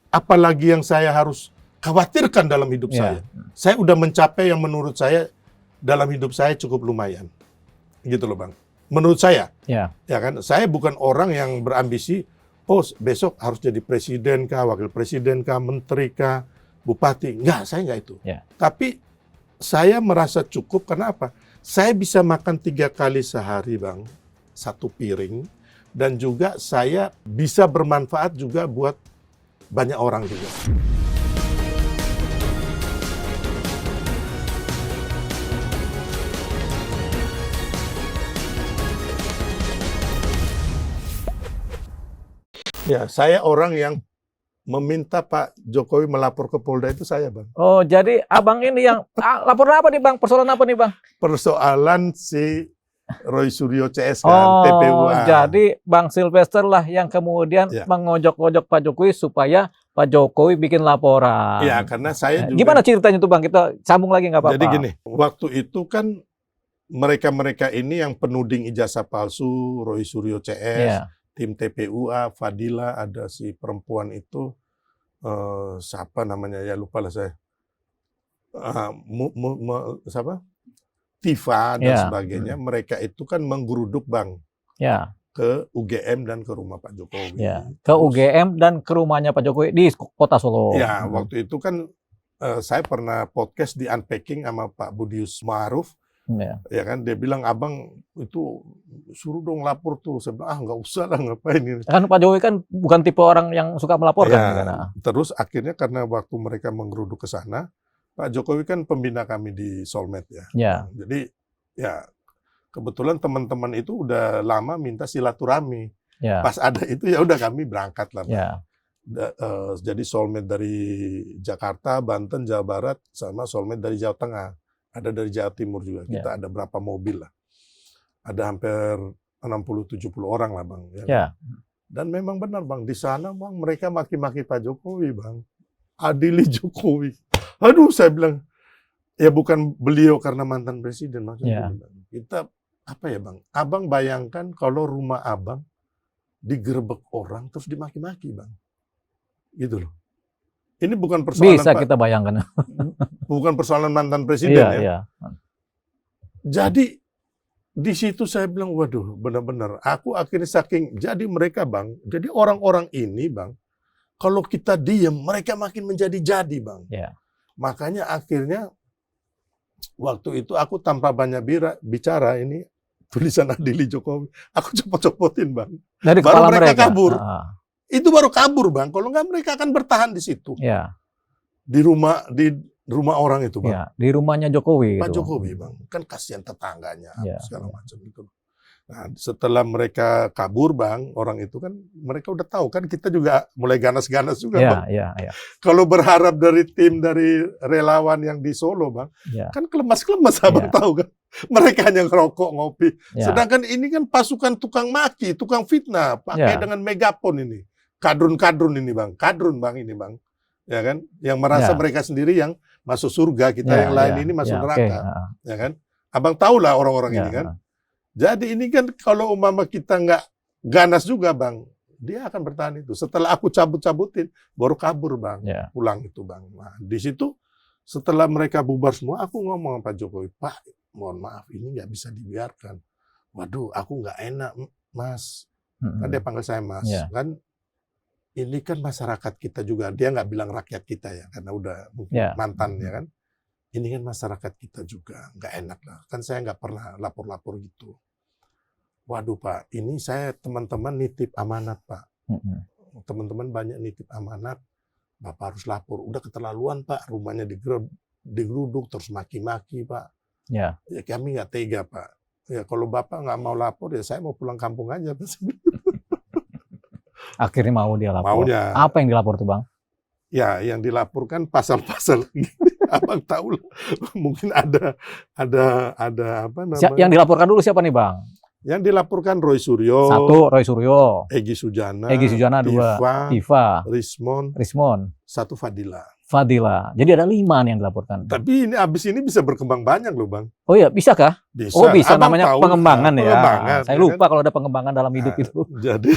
apalagi yang saya harus khawatirkan dalam hidup saya. Saya udah mencapai yang menurut saya dalam hidup saya cukup lumayan. Gitu loh Bang. Menurut saya. Ya kan, saya bukan orang yang berambisi, oh besok harus jadi presiden kah, wakil presiden kah, menteri kah, bupati. Enggak, saya enggak itu. Tapi saya merasa cukup karena apa? Saya bisa makan 3 kali sehari Bang, 1 piring. Dan juga saya bisa bermanfaat juga buat banyak orang juga. Ya, saya orang yang meminta Pak Jokowi melapor ke Polda itu saya, Bang. Oh, jadi abang ini yang lapor apa nih Bang? Persoalan apa nih Bang? Persoalan si Roy Suryo CS kan, TPUA. Jadi Bang Sylvester lah yang kemudian mengojok-ojok Pak Jokowi supaya Pak Jokowi bikin laporan. Iya, karena saya juga... Gimana ceritanya tuh Bang? Kita sambung lagi nggak apa-apa. Jadi gini, waktu itu kan mereka-mereka ini yang penuding ijazah palsu, Roy Suryo CS, tim TPUA, Fadila, ada si perempuan itu, siapa namanya, ya lupa lah saya. Siapa? Tifa dan sebagainya, mereka itu kan menggeruduk Bang ke UGM dan ke rumah Pak Jokowi. Ke UGM dan ke rumahnya Pak Jokowi di Kota Solo. Ya, waktu itu kan saya pernah podcast di Unpacking sama Pak Budius Ma'ruf. Ya kan, dia bilang, abang itu suruh dong lapor tuh. Saya bilang, nggak usah lah, ngapain ini. Kan Pak Jokowi kan bukan tipe orang yang suka melaporkan. Terus akhirnya karena waktu mereka menggeruduk ke sana, Pak Jokowi kan pembina kami di Solmed ya. Jadi ya kebetulan teman-teman itu udah lama minta silaturahmi. Pas ada itu ya udah kami berangkat lah. Jadi Solmed dari Jakarta, Banten, Jawa Barat, sama Solmed dari Jawa Tengah. Ada dari Jawa Timur juga. Kita ada berapa mobil lah. Ada hampir 60-70 orang lah Bang. Dan memang benar Bang, di sana Bang mereka maki-maki Pak Jokowi Bang. Adili Jokowi. Aduh, saya bilang, ya bukan beliau karena mantan presiden maksudnya. Kita apa ya Bang? Abang bayangkan kalau rumah abang digerebek orang terus dimaki-maki Bang, gitu loh. Ini bukan persoalan bisa kita bayangkan. Bukan persoalan mantan presiden ya. Jadi di situ saya bilang, waduh, benar-benar. Aku akhirnya saking jadi mereka Bang. Jadi orang-orang ini Bang, kalau kita diem, mereka makin menjadi-jadi Bang. Makanya akhirnya waktu itu aku tanpa banyak bicara ini tulisan Adili Jokowi, aku copot-copotin Bang. Dari baru kepala mereka kabur. Itu baru kabur Bang. Kalau nggak mereka akan bertahan di situ. Di rumah orang itu Bang. Di rumahnya Jokowi. Pak Jokowi Bang. Kan kasihan tetangganya segala macam itu. Nah, setelah mereka kabur Bang, orang itu kan mereka udah tahu kan kita juga mulai ganas-ganas juga Bang. Kalau berharap dari tim dari relawan yang di Solo Bang, kan kelemas-kelemas Abang tahu kan. Mereka hanya ngerokok, ngopi. Sedangkan ini kan pasukan tukang maki, tukang fitnah, pakai dengan megapon ini. Kadrun-kadrun ini Bang, kadrun Bang ini Bang. Ya kan? Yang merasa mereka sendiri yang masuk surga, kita yang lain ini masuk neraka. Ya kan? Abang tahulah orang-orang ini kan. Jadi ini kan kalau umpama kita nggak ganas juga Bang, dia akan bertahan itu. Setelah aku cabut-cabutin, baru kabur Bang, pulang itu Bang. Nah, di situ setelah mereka bubar semua, aku ngomong sama Pak Jokowi, Pak, mohon maaf ini nggak bisa dibiarkan. Waduh, aku nggak enak Mas. Kan dia panggil saya Mas. Kan ini kan masyarakat kita juga. Dia nggak bilang rakyat kita ya, karena udah mantan ya kan. Ini kan masyarakat kita juga, nggak enak lah. Kan saya nggak pernah lapor-lapor gitu. Waduh Pak, ini saya teman-teman nitip amanat Pak. Teman-teman banyak nitip amanat, Bapak harus lapor. Udah keterlaluan Pak, rumahnya digeruduk, terus maki-maki Pak. Ya kami nggak tega Pak. Ya kalau Bapak nggak mau lapor, ya saya mau pulang kampung aja. Akhirnya mau dia lapor. Maunya. Apa yang dilapor tuh Bang? Ya, yang dilaporkan pasal-pasal. Abang tahu lah, mungkin ada apa namanya? Yang dilaporkan dulu siapa nih Bang? Yang dilaporkan Roy Suryo. 1, Roy Suryo. Egy Sujana. 2, Tifa. Rismon. 1, Fadila. Jadi ada 5 nih yang dilaporkan. Tapi ini abis ini bisa berkembang banyak loh Bang. Oh iya, bisa kah? Bisa. Oh bisa, Abang namanya tahu, pengembangan ya. Pengembangan, Saya lupa kalau ada pengembangan dalam hidup itu. Jadi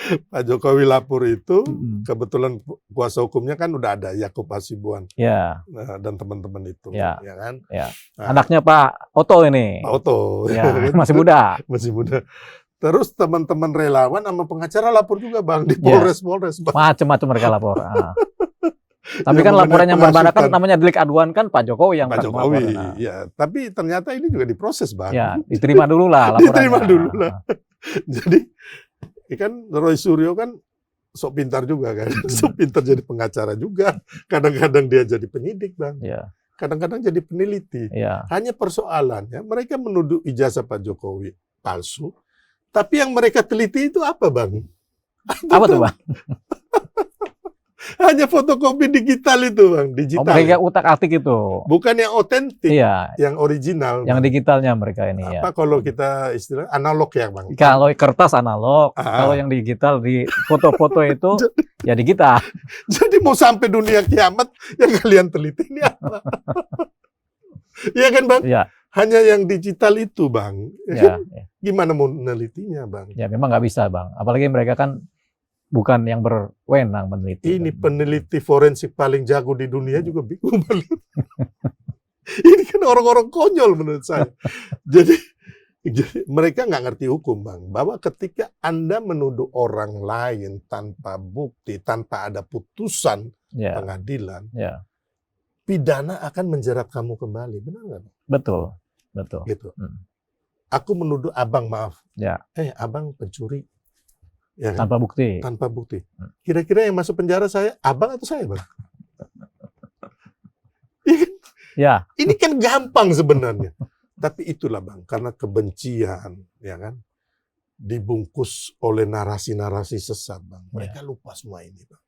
Pak Jokowi lapor itu, kebetulan kuasa hukumnya kan udah ada, Yakub Hasibuan. Ya. Dan teman-teman itu. Ya. Ya kan? Ya. Nah, anaknya Pak Oto ini. Pak Oto. Ya, masih muda. Masih muda. Terus teman-teman relawan sama pengacara lapor juga Bang, di Polres-Polres. Macam-macam mereka lapor. Tapi kan laporan yang berbeda kan namanya delik aduan kan Pak Jokowi yang Pak Jokowi, ya. Tapi ternyata ini juga diproses Bang. Ya, diterima dulu lah laporannya. Diterima dulu lah. Jadi kan Roy Suryo kan sok pintar juga kan, sok pintar jadi pengacara juga. Kadang-kadang dia jadi penyidik Bang. Ya. Kadang-kadang jadi peneliti. Ya. Hanya persoalannya mereka menuduh ijazah Pak Jokowi palsu. Tapi yang mereka teliti itu apa Bang? Apa tuh Bang? Hanya fotokopi digital itu Bang, digital. Mereka utak-atik itu. Bukan yang otentik, iya. Yang original. Yang Bang. Digitalnya mereka ini apa kalau kita istilah analog ya Bang? Kalau kertas analog, kalau yang digital di foto-foto itu ya digital. Jadi mau sampai dunia kiamat yang kalian teliti ini apa? Iya kan Bang? Iya. Hanya yang digital itu Bang. Ya, ya. Gimana mau menelitinya Bang? Ya memang nggak bisa Bang. Apalagi mereka kan bukan yang berwenang meneliti. Ini peneliti forensik paling jago di dunia juga bingung banget. Ini kan orang-orang konyol menurut saya. Jadi mereka nggak ngerti hukum Bang. Bahwa ketika Anda menuduh orang lain tanpa bukti, tanpa ada putusan pengadilan, pidana akan menjerat kamu kembali. Benar nggak Bang? Betul. Betul. Gitu. Aku menuduh abang, maaf. Abang pencuri. Ya kan? Tanpa bukti. Tanpa bukti. Kira-kira yang masuk penjara saya, abang atau saya, Bang? Ya. Ini kan gampang sebenarnya. Tapi itulah, Bang, karena kebencian, ya kan, dibungkus oleh narasi-narasi sesat, Bang. Mereka lupa semua ini, Bang.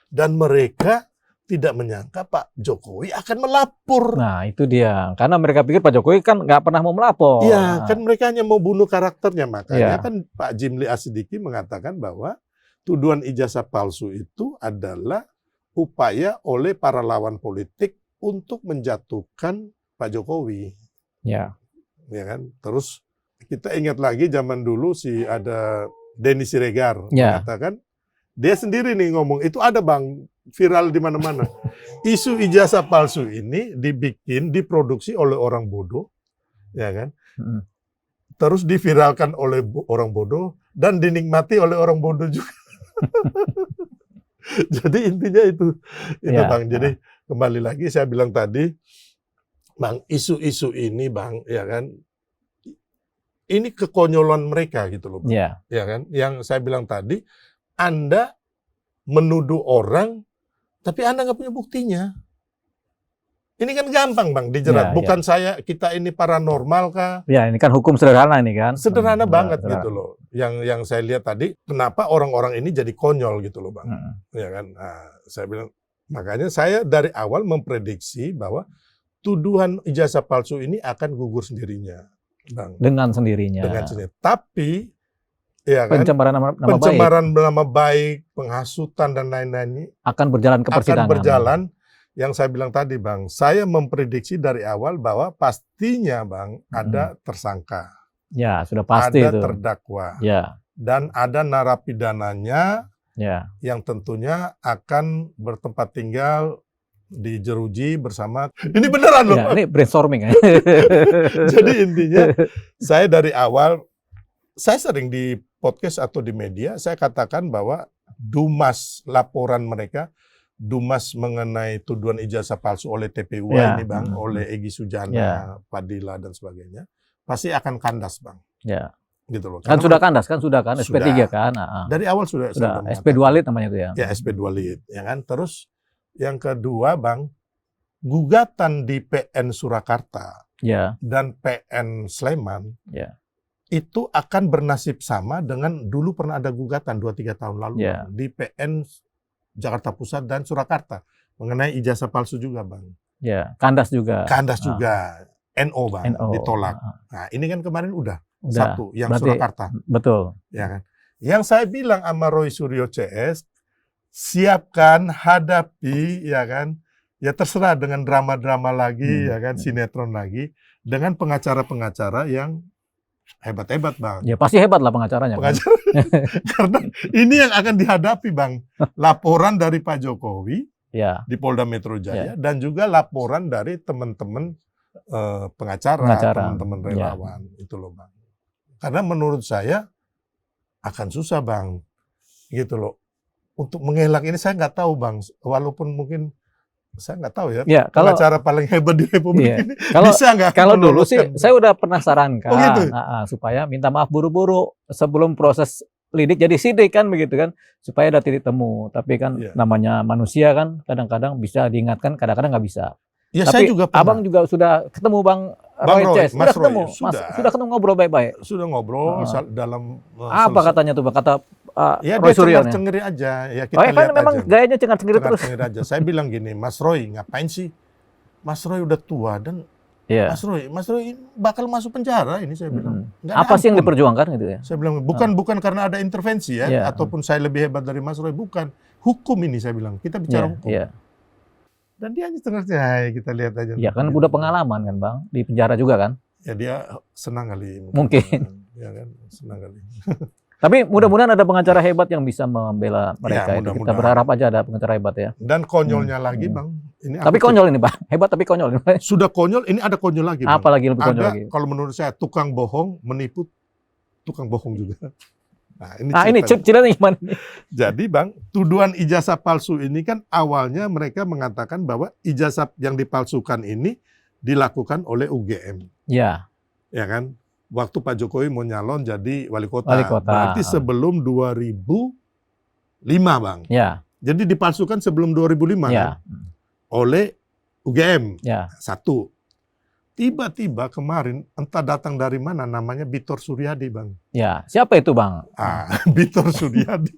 Dan mereka tidak menyangka Pak Jokowi akan melapor. Nah, itu dia. Karena mereka pikir Pak Jokowi kan nggak pernah mau melapor. Iya, kan mereka hanya mau bunuh karakternya. Makanya kan Pak Jimli Asidiki mengatakan bahwa tuduhan ijazah palsu itu adalah upaya oleh para lawan politik untuk menjatuhkan Pak Jokowi. Ya. Ya kan? Terus kita ingat lagi zaman dulu ada Denny Siregar mengatakan, dia sendiri nih ngomong, itu ada Bang, viral di mana-mana. Isu ijazah palsu ini diproduksi oleh orang bodoh, ya kan? Terus diviralkan oleh orang bodoh dan dinikmati oleh orang bodoh juga. Jadi intinya itu Bang. Jadi kembali lagi saya bilang tadi, Bang, isu-isu ini Bang, ya kan? Ini kekonyolan mereka gitu loh, Bang. Ya kan? Yang saya bilang tadi, Anda menuduh orang, tapi Anda nggak punya buktinya. Ini kan gampang, Bang, dijerat. Bukan kita ini paranormal kah? Ya, ini kan hukum sederhana ini kan. Sederhana banget gitu loh. Yang saya lihat tadi, kenapa orang-orang ini jadi konyol gitu loh, Bang. Ya kan? Nah, saya bilang, makanya saya dari awal memprediksi bahwa tuduhan ijazah palsu ini akan gugur sendirinya, Bang. Dengan sendirinya. Tapi kan? Pencemaran nama baik, penghasutan dan lain-lain akan berjalan ke persidangan. Akan berjalan. Yang saya bilang tadi, Bang, saya memprediksi dari awal bahwa pastinya, Bang, ada tersangka. Ya, sudah pasti ada itu. Terdakwa. Ya. Dan ada narapidananya yang tentunya akan bertempat tinggal di jeruji bersama. Ini beneran loh. Ya, ini brainstorming. Jadi intinya, saya dari awal, saya sering di podcast atau di media, saya katakan bahwa Dumas laporan mereka, Dumas mengenai tuduhan ijazah palsu oleh TPU ini Bang, oleh Egy Sujana, Fadila dan sebagainya, pasti akan kandas Bang. Ya. Gitu loh. Kan sudah kandas kan, SP3 kan. Dari awal sudah SP2 lead namanya itu ya. Ya, SP2 lead, ya kan. Terus yang kedua Bang, gugatan di PN Surakarta dan PN Sleman itu akan bernasib sama dengan dulu pernah ada gugatan 2-3 tahun lalu Bang, di PN Jakarta Pusat dan Surakarta mengenai ijazah palsu juga Bang. Ya, kandas juga. Kandas juga. NO Bang, ditolak. Nah, ini kan kemarin udah satu yang berarti, Surakarta. Betul. Ya kan. Yang saya bilang sama Roy Suryo CS, siapkan, hadapi, ya kan. Ya terserah dengan drama-drama lagi, ya kan, sinetron lagi, dengan pengacara-pengacara yang Hebat-hebat, Bang. Ya pasti hebat lah pengacaranya. Pengacara. Karena ini yang akan dihadapi, Bang. Laporan dari Pak Jokowi di Polda Metro Jaya dan juga laporan dari teman-teman pengacara, teman-teman relawan. Itu loh, Bang. Karena menurut saya akan susah, Bang. Gitu loh. Untuk mengelak ini saya nggak tahu, Bang. Walaupun mungkin saya nggak tahu ya, pengacara paling hebat di Republik ini bisa nggak? Kalau dulu sih saya udah pernah sarankan gitu? Supaya minta maaf buru-buru sebelum proses lidik jadi sidik kan begitu kan, supaya ada titik temu. Tapi kan namanya manusia kan kadang-kadang bisa diingatkan, kadang-kadang nggak bisa. Ya, tapi saya juga pernah. Abang juga sudah ketemu Bang Roy Ces, sudah ketemu, sudah ketemu ngobrol baik-baik. Sudah ngobrol dalam apa katanya tuh, Bang? Kata ya Roy dia Suryo cengar-cengir aja. Ya kita kan lihat memang aja. gayanya cengar-cengir terus. Aja. Saya bilang gini, Mas Roy, ngapain sih? Mas Roy udah tua dan Mas Roy bakal masuk penjara ini, saya bilang. Apa sih yang diperjuangkan gitu ya? Saya bilang bukan karena ada intervensi ya, ataupun saya lebih hebat dari Mas Roy, bukan. Hukum ini saya bilang. Kita bicara hukum. Dan dia hanya tengah kita lihat aja. Ya kan udah pengalaman kan, Bang, di penjara juga kan? Ya dia senang kali. Mungkin. Ya kan, senang kali. Tapi mudah-mudahan ada pengacara hebat yang bisa membela mereka. Ya, kita berharap aja ada pengacara hebat ya. Dan konyolnya lagi, Bang. Ini tapi konyol ini, Bang. Hebat tapi konyol. Sudah konyol, ini ada konyol lagi, Bang. Apa lagi lebih konyol lagi? Kalau menurut saya tukang bohong menipu tukang bohong juga. Nah, ini ceritanya gimana? Jadi, Bang, tuduhan ijazah palsu ini kan awalnya mereka mengatakan bahwa ijazah yang dipalsukan ini dilakukan oleh UGM. Ya kan? Waktu Pak Jokowi mau nyalon jadi wali kota. Berarti sebelum 2005, Bang. Jadi dipalsukan sebelum 2005 kan? Oleh UGM. Satu. Tiba-tiba kemarin entah datang dari mana namanya Bitor Suryadi, Bang. Ya, siapa itu, Bang? Bitor Suryadi.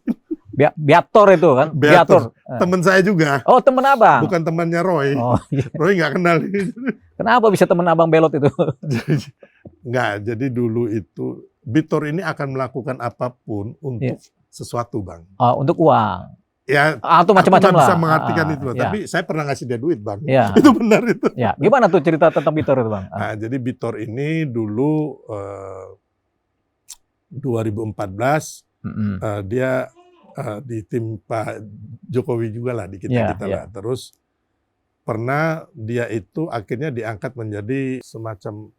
Biator itu kan? Biator. Teman saya juga. Oh, teman Abang. Bukan temannya Roy. Roy nggak kenal. Kenapa bisa teman Abang belot itu? Nggak, jadi dulu itu Bitor ini akan melakukan apapun untuk sesuatu, Bang. Untuk uang. Ya, atau macam-macam lah. Bisa mengartikan itu, tapi saya pernah ngasih dia duit, Bang. Itu benar itu. Ya, gimana tuh cerita tentang Bitor itu, Bang? Jadi Bitor ini dulu 2014 dia di tim Pak Jokowi juga lah, di kita lah. Terus pernah dia itu akhirnya diangkat menjadi semacam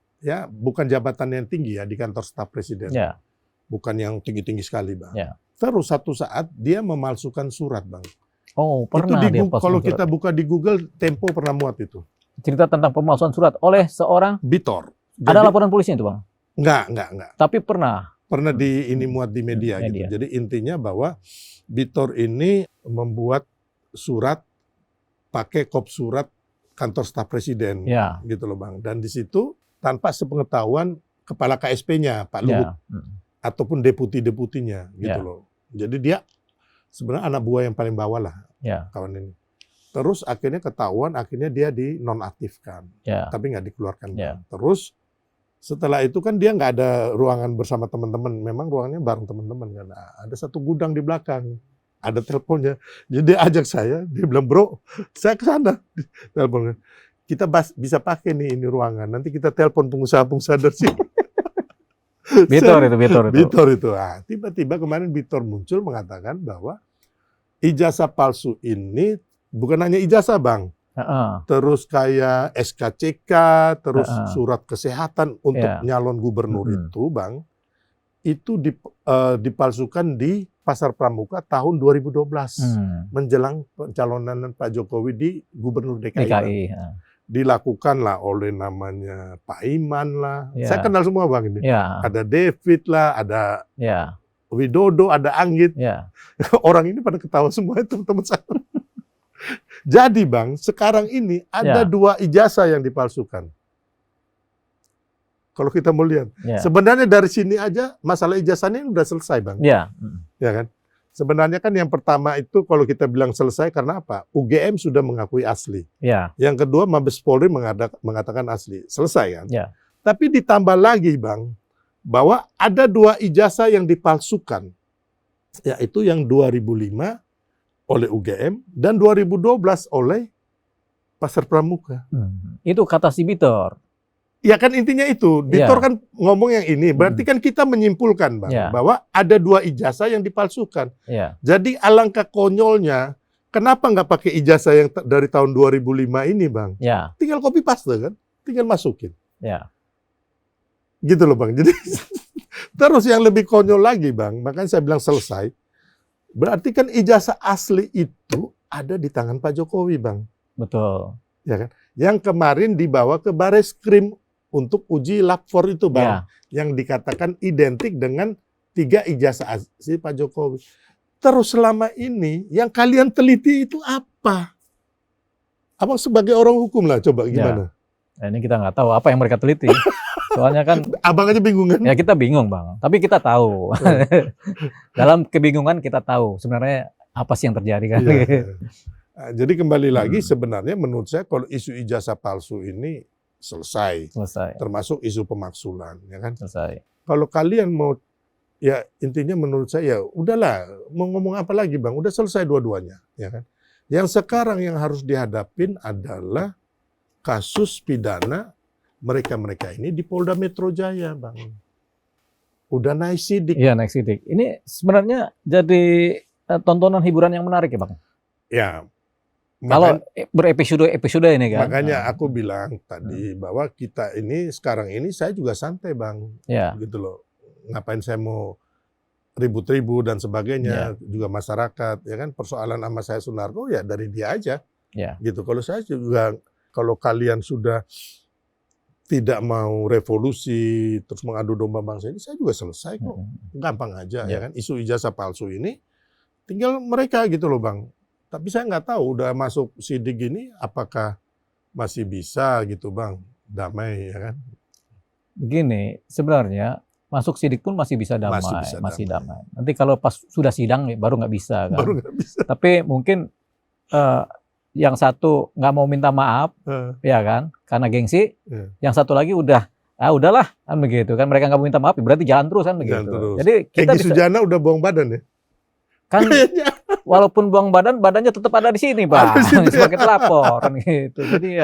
bukan jabatan yang tinggi ya di kantor staf presiden. Bukan yang tinggi-tinggi sekali, Bang. Terus satu saat dia memalsukan surat, Bang. Oh, pernah itu kalau kita buka di Google, Tempo pernah muat itu. Cerita tentang pemalsuan surat oleh seorang Bitor. Ada laporan polisinya itu, Bang? Enggak. Tapi pernah ini muat di media. Gitu. Jadi intinya bahwa Bitor ini membuat surat pakai kop surat kantor staf presiden, gitu loh, Bang. Dan di situ tanpa sepengetahuan kepala KSP-nya Pak Luhut ataupun deputi-deputinya, gitu loh. Jadi dia sebenarnya anak buah yang paling bawah lah, kawan ini. Terus akhirnya ketahuan, akhirnya dia dinonaktifkan, tapi nggak dikeluarkan. Terus setelah itu kan dia nggak ada ruangan bersama teman-teman, memang ruangannya bareng teman-teman kan. Ada satu gudang di belakang, ada teleponnya. Jadi dia ajak saya, dia bilang, "Bro, saya ke sana." Teleponnya, "Kita bisa pakai nih ini ruangan. Nanti kita telepon pengusaha-pengusaha dari sini." Bitor itu. Tiba-tiba kemarin Bitor muncul mengatakan bahwa ijazah palsu ini bukan hanya ijazah, Bang. Terus kayak SKCK, terus surat kesehatan untuk nyalon gubernur itu, Bang, itu dipalsukan di Pasar Pramuka tahun 2012 menjelang pencalonan Pak Jokowi di gubernur DKI. Dilakukan lah oleh namanya Pak Iman lah. Saya kenal semua, Bang, ini. Ada David lah, ada Widodo, ada Anggit. Orang ini pada ketawa semua, teman-teman saya. Jadi, Bang, sekarang ini ada 2 ijazah yang dipalsukan. Kalau kita mau lihat. Sebenarnya dari sini aja masalah ijazahnya udah selesai, Bang. Ya kan? Sebenarnya kan yang pertama itu kalau kita bilang selesai karena apa? UGM sudah mengakui asli. Yang kedua Mabes Polri mengatakan asli. Selesai kan? Tapi ditambah lagi, Bang, bahwa ada 2 ijazah yang dipalsukan. Yaitu yang 2005 oleh UGM dan 2012 oleh Pasar Pramuka. Itu kata si Bitor. Ya kan intinya itu, Ditor kan ngomong yang ini, berarti kan kita menyimpulkan Bang, bahwa ada 2 ijazah yang dipalsukan. Jadi alangkah konyolnya, kenapa nggak pakai ijazah yang dari tahun 2005 ini Bang? Tinggal copy paste kan, tinggal masukin. Gitu loh Bang, jadi terus yang lebih konyol lagi Bang, makanya saya bilang selesai, berarti kan ijazah asli itu ada di tangan Pak Jokowi Bang. Betul. Ya kan? Yang kemarin dibawa ke Bareskrim untuk uji lapor itu Bang, yang dikatakan identik dengan 3 ijazah asli Pak Jokowi. Terus selama ini yang kalian teliti itu apa? Abang sebagai orang hukum lah, coba gimana? Nah, ini kita nggak tahu apa yang mereka teliti. Soalnya kan abang aja bingung kan? Ya kita bingung Bang, tapi kita tahu. Dalam kebingungan kita tahu sebenarnya apa sih yang terjadi kan. Nah, jadi kembali lagi sebenarnya menurut saya kalau isu ijazah palsu ini selesai. Termasuk isu pemaksulan, ya kan? Selesai. Kalau kalian mau, ya intinya menurut saya, udahlah, mau ngomong apa lagi Bang? Udah selesai dua-duanya, ya kan? Yang sekarang yang harus dihadapin adalah kasus pidana mereka-mereka ini di Polda Metro Jaya, Bang. Udah naik sidik. Iya, naik sidik. Ini sebenarnya jadi tontonan hiburan yang menarik ya, Bang? Ya. Kalau berepisode ini kan. Makanya aku bilang tadi bahwa kita ini sekarang ini saya juga santai Bang. Gitu loh. Ngapain saya mau ribut-ribut dan sebagainya, juga masyarakat ya kan, persoalan sama saya Sunarko ya dari dia aja. Gitu. Kalau saya juga, kalau kalian sudah tidak mau revolusi terus mengadu domba bangsa ini, saya juga selesai kok. Gampang aja ya kan. Isu ijazah palsu ini tinggal mereka gitu loh Bang. Tapi saya nggak tahu udah masuk sidik gini apakah masih bisa gitu Bang damai ya kan. Begini, sebenarnya masuk sidik pun masih bisa damai, masih damai. Nanti kalau pas sudah sidang baru nggak bisa kan. Baru nggak bisa. Tapi mungkin yang satu nggak mau minta maaf, ya kan, karena gengsi. Yang satu lagi udahlah kan begitu kan, mereka nggak mau minta maaf, berarti jalan terus kan begitu. Jadi kita Egy Sujana udah buang badan ya. Kan walaupun buang badannya tetap ada di sini Bang, sebagai pelapor kan gitu. Jadi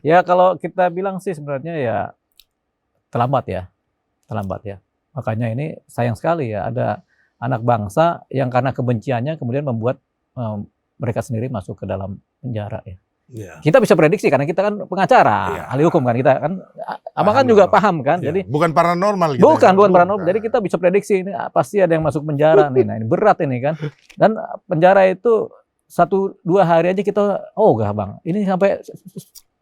ya kalau kita bilang sih sebenarnya ya terlambat ya. Makanya ini sayang sekali ya ada anak bangsa yang karena kebenciannya kemudian membuat mereka sendiri masuk ke dalam penjara ya. Kita bisa prediksi karena kita kan pengacara, ahli hukum kan, kita kan, abang kan juga paham kan, jadi bukan paranormal gitu. Bukan paranormal. Jadi kita bisa prediksi ini pasti ada yang masuk penjara nih. Nah, ini berat ini kan. Dan penjara itu 1-2 hari aja kita ogah Bang. Ini sampai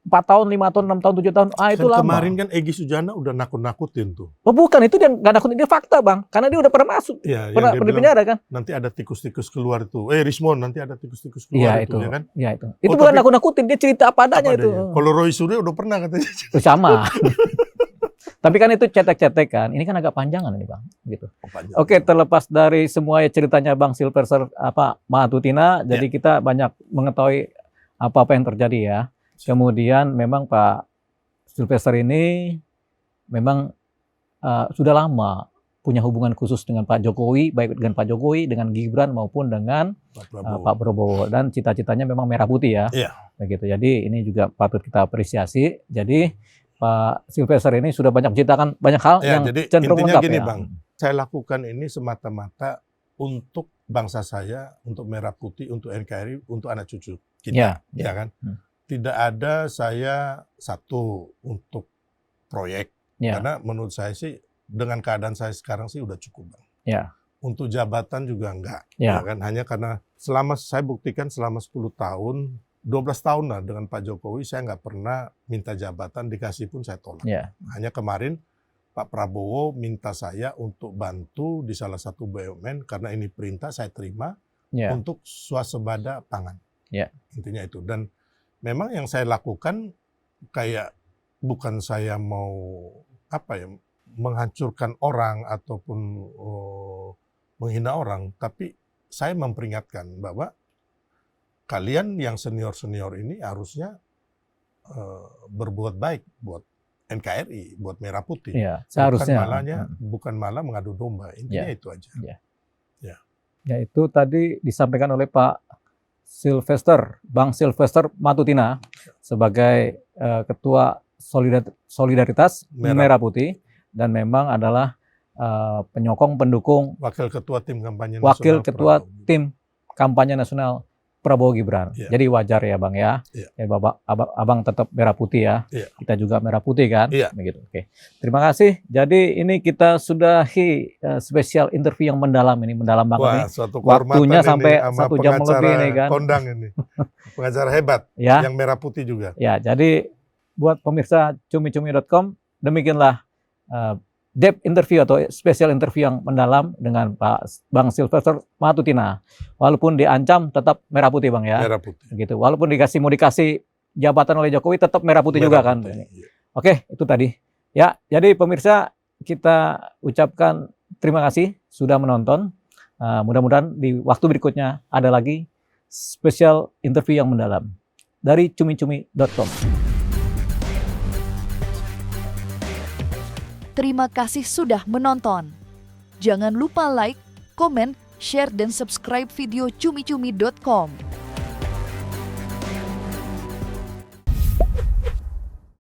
4 tahun, 5 tahun, 6 tahun, 7 tahun. Itu lama. Kemarin kan Egy Sujana udah nakut-nakutin tuh. Oh bukan, itu dia nggak nakutin, dia fakta Bang. Karena dia udah pernah masuk, pernah di penjara kan. Nanti ada tikus-tikus keluar itu. Rismon nanti ada tikus-tikus keluar itu ya kan. Iya itu. Itu bukan nakut-nakutin, dia cerita apa adanya itu. Kalau Roy Suryo udah pernah katanya. Sama. Tapi kan itu cetek-cetek kan. Ini kan agak panjangan nih Bang, gitu. Oke, terlepas dari semua ceritanya Bang Sylvester Matutina, jadi kita banyak mengetahui apa-apa yang terjadi ya. Kemudian memang Pak Sylvester ini memang sudah lama punya hubungan khusus dengan Pak Jokowi, baik dengan Pak Jokowi, dengan Gibran maupun dengan Pak Prabowo. Dan cita-citanya memang merah putih ya. Begitu. Jadi ini juga patut kita apresiasi. Jadi Pak Sylvester ini sudah banyak menceritakan banyak hal yang cenderung lengkap gini, ya. Bang, saya lakukan ini semata-mata untuk bangsa saya, untuk merah putih, untuk NKRI, untuk anak cucu kita, ya kan? Tidak ada saya satu untuk proyek, karena menurut saya sih dengan keadaan saya sekarang sih udah cukup Bang. Untuk jabatan juga enggak, ya kan? Hanya karena saya buktikan selama 10 tahun, 12 tahun lah dengan Pak Jokowi saya nggak pernah minta jabatan, dikasih pun saya tolak. Hanya kemarin Pak Prabowo minta saya untuk bantu di salah satu BUMN karena ini perintah saya terima untuk swasembada pangan. Intinya itu. Dan memang yang saya lakukan kayak bukan saya mau menghancurkan orang ataupun menghina orang, tapi saya memperingatkan bahwa kalian yang senior-senior ini harusnya berbuat baik buat NKRI, buat Merah Putih. Seharusnya. Bukan malah mengadu domba. Intinya itu aja. Ya itu tadi disampaikan oleh Pak Sylvester, Bang Sylvester Matutina sebagai Ketua solidaritas merah putih dan memang adalah penyokong pendukung wakil ketua tim kampanye nasional Prabowo Gibran. Jadi wajar ya Bang ya. Ya Abang tetap merah putih ya. Kita juga merah putih kan. Begitu. Oke. Terima kasih. Jadi ini kita sudahi spesial interview yang mendalam ini, mendalam banget nih. Waktunya sampai 1 jam lebih ini kan. Kondang ini. Pengacara hebat yang merah putih juga. Ya, jadi buat pemirsa cumi-cumi.com demikianlah depth interview atau special interview yang mendalam dengan Bang Silvester Mahatutina. Walaupun diancam tetap merah putih Bang ya. Merah putih. Gitu. Walaupun mau dikasih jabatan oleh Jokowi tetap merah putih juga kan. Oke, itu tadi. Ya, jadi pemirsa kita ucapkan terima kasih sudah menonton. Mudah-mudahan di waktu berikutnya ada lagi special interview yang mendalam dari cumi-cumi.com. Terima kasih sudah menonton. Jangan lupa like, komen, share, dan subscribe video cumi-cumi.com.